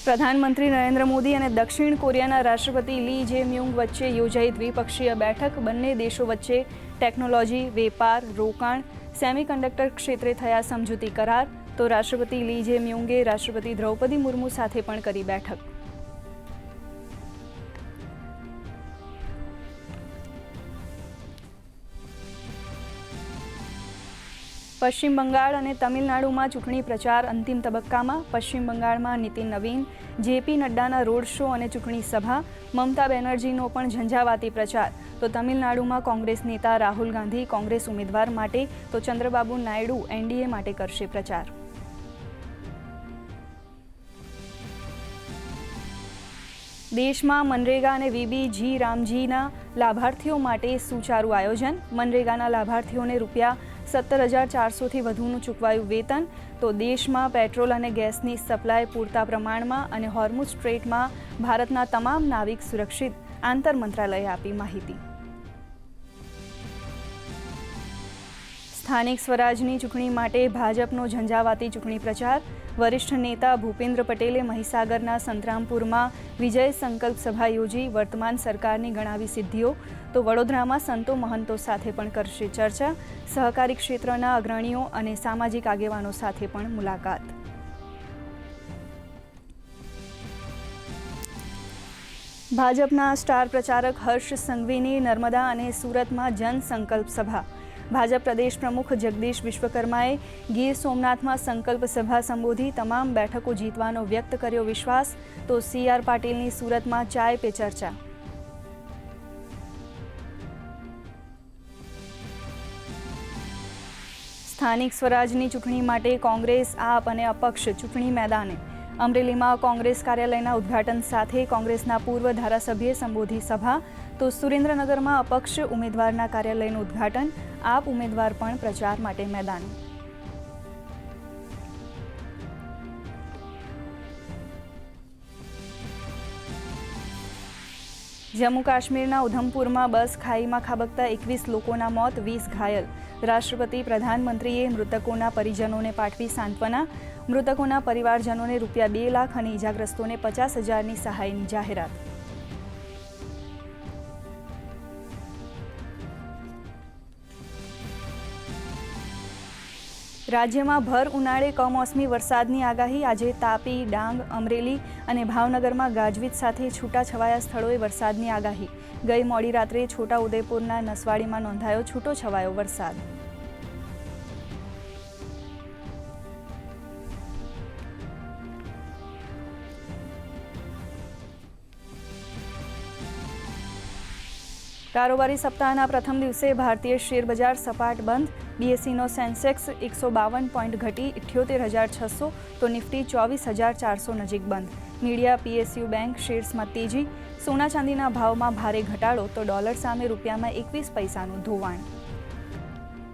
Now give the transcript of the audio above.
પ્રધાનમંત્રી નરેન્દ્ર મોદી અને દક્ષિણ કોરિયાના રાષ્ટ્રપતિ લી જે-મ્યુંગ વચ્ચે યોજાઈ દ્વિપક્ષીય બેઠક. બંને દેશો વચ્ચે ટેકનોલોજી, વેપાર, રોકાણ, સેમિકન્ડક્ટર ક્ષેત્રે થયા સમજૂતી કરાર. તો રાષ્ટ્રપતિ લી જે-મ્યુંગે રાષ્ટ્રપતિ દ્રૌપદી મુર્મુ સાથે પણ કરી બેઠક. પશ્ચિમ બંગાળ અને તમિલનાડુમાં ચૂંટણી પ્રચાર અંતિમ તબક્કામાં. પશ્ચિમ બંગાળમાં નીતિન નવીન, જેપી નડ્ડાના રોડ શો અને ચૂંટણી સભા. મમતા બેનર્જીનો પણ ઝંઝાવાતી પ્રચાર. તો તમિલનાડુમાં કોંગ્રેસ નેતા રાહુલ ગાંધી કોંગ્રેસ ઉમેદવાર માટે, તો ચંદ્રબાબુ નાયડુ એનડીએ માટે કરશે પ્રચાર. દેશમાં મનરેગા અને વીબીજી રામજીના લાભાર્થીઓ માટે સુચારું આયોજન. મનરેગાના લાભાર્થીઓને ₹17,400થી વધુનું ચૂકવાયું વેતન. તો દેશમાં પેટ્રોલ અને ગેસની સપ્લાય પૂરતા પ્રમાણમાં અને હોર્મુઝ સ્ટ્રેટમાં ભારતના તમામ નાવિક સુરક્ષિત. આંતર મંત્રાલયે આપી માહિતી. સ્થાનિક સ્વરાજની ચૂંટણી માટે ભાજપનો ઝંઝાવાતી ચૂંટણી પ્રચાર. વરિષ્ઠ નેતા ભૂપેન્દ્ર પટેલે મહીસાગરના સંતરામપુરમાં વિજય સંકલ્પ સભા યોજી વર્તમાન સરકારની ગણાવી સિદ્ધિઓ. તો વડોદરામાં સંતો મહંતો સાથે પણ કરશે ચર્ચા. સહકારી ક્ષેત્રના અગ્રણીઓ અને સામાજિક આગેવાનો સાથે પણ મુલાકાત. ભાજપના સ્ટાર પ્રચારક હર્ષ સંઘવીની નર્મદા અને સુરતમાં જનસંકલ્પ સભા. ભાજપ પ્રદેશ પ્રમુખ જગદીશ વિશ્વકર્માએ ગીર સોમનાથમાં સંકલ્પ સભા સંબોધી તમામ બેઠકો જીતવાનો વ્યક્ત કર્યો વિશ્વાસ. તો CR પાટીલની સુરતમાં ચાય પે ચર્ચા. સ્થાનિક સ્વરાજની ચૂંટણી માટે કોંગ્રેસ, આપ અને અપક્ષ ચૂંટણી મેદાને. અમરેલીમાં કોંગ્રેસ કાર્યાલયના ઉદ્ઘાટન સાથે કોંગ્રેસના પૂર્વ ધારાસભ્યે સંબોધી સભા. તો સુરેન્દ્રનગરમાં અપક્ષ ઉમેદવારના કાર્યાલયનું ઉદ્ઘાટન. આપ ઉમેદવાર પણ પ્રચાર માટે મેદાને. જમ્મુ કાશ્મીરના ઉધમપુરમાં બસ ખાઈમાં ખાબકતા 21 લોકોના મોત, 20 ઘાયલ. રાષ્ટ્રપતિ પ્રધાનમંત્રીએ મૃતકોના પરિજનોને પાઠવી સાંત્વના. મૃતકોના પરિવારજનોને ₹2 લાખ અને ઇજાગ્રસ્તોને 50,000ની સહાયની જાહેરાત. રાજ્યમાં ભર ઉનાળે કમોસમી વરસાદની આગાહી. આજે તાપી, ડાંગ, અમરેલી અને ભાવનગરમાં ગાજવીજ સાથે છૂટાછવાયા સ્થળોએ વરસાદની આગાહી. ગઈ મોડી રાત્રે છોટાઉદેપુરના નસવાડીમાં નોંધાયો છૂટોછવાયો વરસાદ. કારોબારી સપ્તાહના પ્રથમ દિવસે ભારતીય શેરબજાર સપાટ બંધ. BSEનો સેન્સેક્સ 152 પોઈન્ટ ઘટી 78,600, તો નિફ્ટી 24,400 નજીક બંધ. મીડિયા, PSU બેંક શેર્સમાં તેજી. સોના ચાંદીના ભાવમાં ભારે ઘટાડો. તો ડોલર સામે રૂપિયામાં 21 પૈસાનું ધોવાણ.